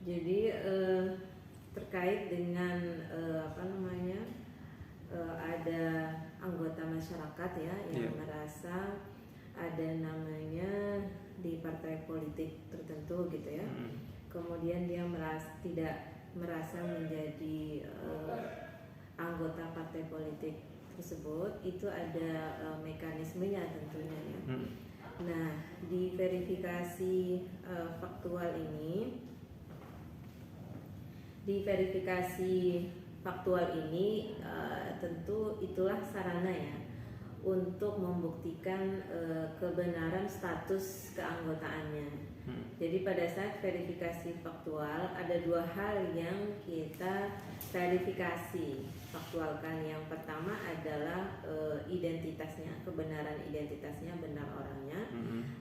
Jadi terkait dengan ada anggota masyarakat ya yang merasa ada namanya di partai politik tertentu gitu ya. Kemudian dia tidak merasa menjadi anggota partai politik tersebut, itu ada mekanismenya tentunya ya. Nah, di verifikasi faktual ini, tentu itulah sarana ya untuk membuktikan kebenaran status keanggotaannya. Jadi pada saat verifikasi faktual ada dua hal yang kita verifikasi faktualkan. Yang pertama adalah identitasnya, kebenaran identitasnya, benar orangnya.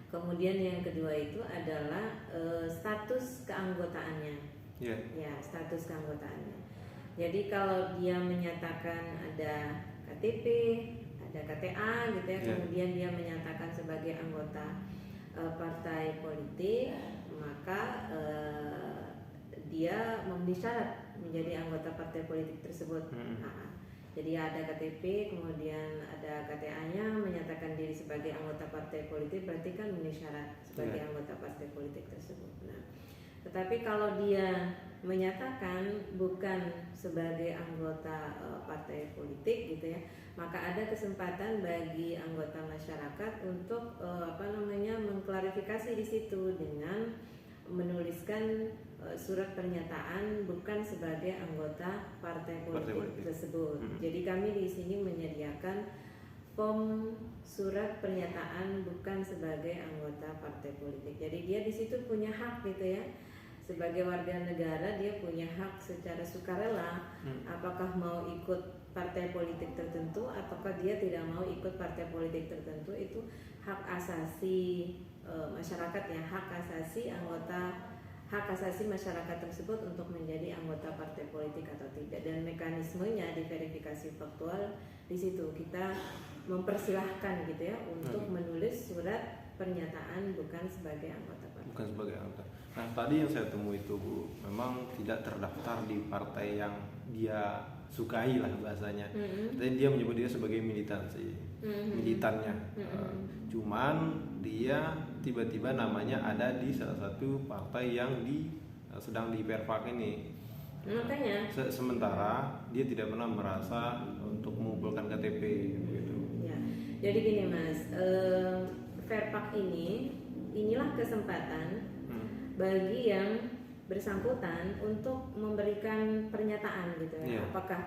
Kemudian yang kedua itu adalah status keanggotaannya. Ya, status keanggotaannya. Jadi kalau dia menyatakan ada KTP, ada KTA gitu ya, kemudian dia menyatakan sebagai anggota partai politik, maka dia memenuhi syarat menjadi anggota partai politik tersebut. Jadi ada KTP, kemudian ada KTA-nya, menyatakan diri sebagai anggota partai politik, berarti kan memenuhi syarat sebagai anggota partai politik tersebut. Nah, tetapi kalau dia menyatakan bukan sebagai anggota partai politik gitu ya, maka ada kesempatan bagi anggota masyarakat untuk mengklarifikasi di situ dengan menuliskan surat pernyataan bukan sebagai anggota partai politik tersebut. Jadi kami di sini menyediakan form surat pernyataan bukan sebagai anggota partai politik. Jadi dia di situ punya hak gitu ya. Sebagai warga negara dia punya hak secara sukarela apakah mau ikut partai politik tertentu ataukah dia tidak mau ikut partai politik tertentu. Itu hak asasi masyarakat ya, hak asasi masyarakat tersebut untuk menjadi anggota partai politik atau tidak. Dan mekanismenya di verifikasi faktual di situ kita mempersilahkan gitu ya untuk menulis surat pernyataan bukan sebagai anggota partai. Bukan sebagai anggota. Nah, tadi yang saya temui itu Bu, memang tidak terdaftar di partai yang dia sukai lah bahasanya. Jadi dia menyebut dia sebagai militannya. Cuman dia tiba-tiba namanya ada di salah satu partai yang sedang diperfak ini. Makanya. Sementara dia tidak pernah merasa untuk mengumpulkan KTP gitu. Ya. Jadi gini Mas, Verpak inilah kesempatan bagi yang bersangkutan untuk memberikan pernyataan gitu ya. Apakah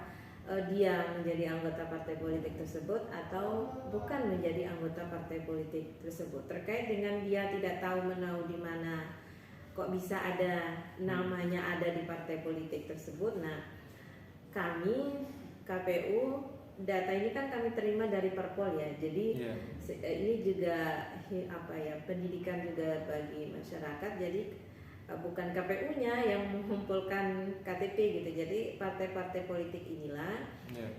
dia menjadi anggota partai politik tersebut atau bukan menjadi anggota partai politik tersebut. Terkait dengan dia tidak tahu menahu di mana kok bisa ada namanya ada di partai politik tersebut. Nah, kami KPU data ini kan kami terima dari Parpol ya. Jadi ini juga pendidikan juga bagi masyarakat. Jadi bukan KPU-nya yang mengumpulkan KTP gitu. Jadi partai-partai politik inilah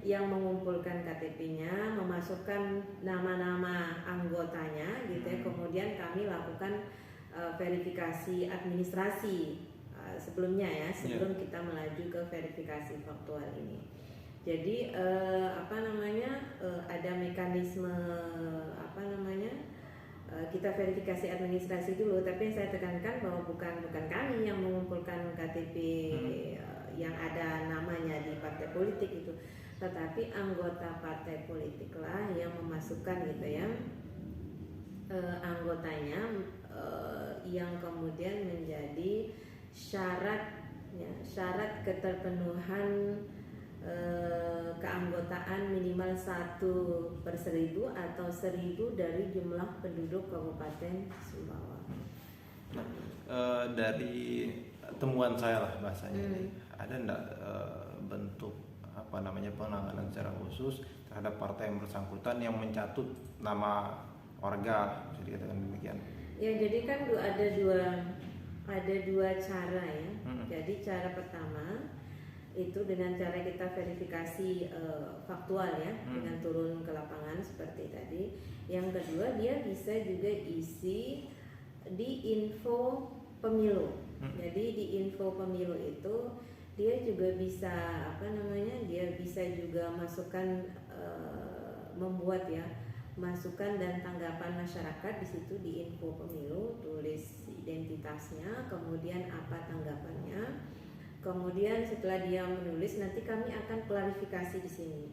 yang mengumpulkan KTP-nya, memasukkan nama-nama anggotanya gitu ya. Kemudian kami lakukan verifikasi administrasi sebelumnya ya, sebelum kita melaju ke verifikasi faktual ini. Jadi ada mekanisme kita verifikasi administrasi dulu, tapi yang saya tekankan bahwa bukan kami yang mengumpulkan KTP yang ada namanya di partai politik itu, tetapi anggota partai politik lah yang memasukkan gitu ya anggotanya yang kemudian menjadi syarat keterpenuhan keanggotaan minimal 1/1000 atau 1000 dari jumlah penduduk Kabupaten Sumbawa. Nah, dari temuan saya lah bahasanya ada enggak bentuk penanganan secara khusus terhadap partai yang bersangkutan yang mencatut nama warga, bisa dikatakan demikian? Ya, jadi kan ada dua cara ya. Jadi cara pertama itu dengan cara kita verifikasi faktual ya, dengan turun ke lapangan seperti tadi. Yang kedua dia bisa juga isi di info pemilu. Jadi di info pemilu itu dia juga bisa dia bisa juga masukkan membuat ya masukan dan tanggapan masyarakat di situ di info pemilu, tulis identitasnya, kemudian apa tanggapannya, kemudian setelah dia menulis nanti kami akan klarifikasi di sini,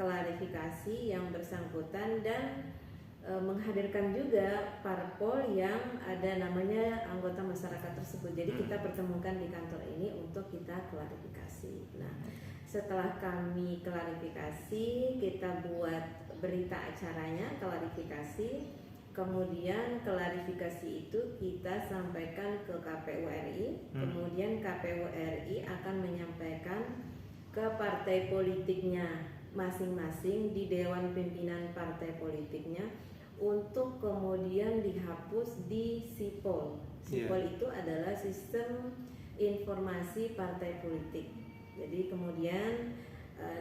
klarifikasi yang bersangkutan dan menghadirkan juga parpol yang ada namanya anggota masyarakat tersebut. Jadi kita pertemukan di kantor ini untuk kita klarifikasi. Nah, setelah kami klarifikasi, kita buat berita acaranya klarifikasi. Kemudian klarifikasi itu kita sampaikan ke KPU RI. Kemudian KPU RI akan menyampaikan ke partai politiknya masing-masing di Dewan Pimpinan Partai Politiknya untuk kemudian dihapus di SIPOL. SIPOL itu adalah Sistem Informasi Partai Politik. Jadi kemudian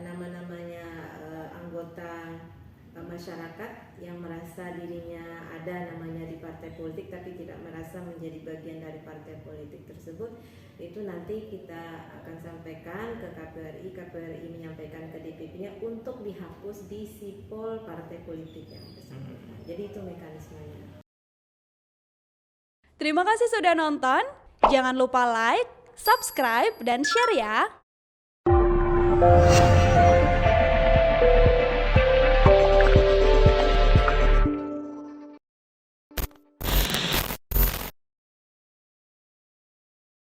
nama-namanya anggota masyarakat yang merasa dirinya ada namanya di partai politik tapi tidak merasa menjadi bagian dari partai politik tersebut, itu nanti kita akan sampaikan ke KPU RI menyampaikan ke DPP-nya untuk dihapus di SIPOL partai politik yang bersangkutan. Jadi itu mekanismenya. Terima kasih sudah nonton. Jangan lupa like, subscribe, dan share ya.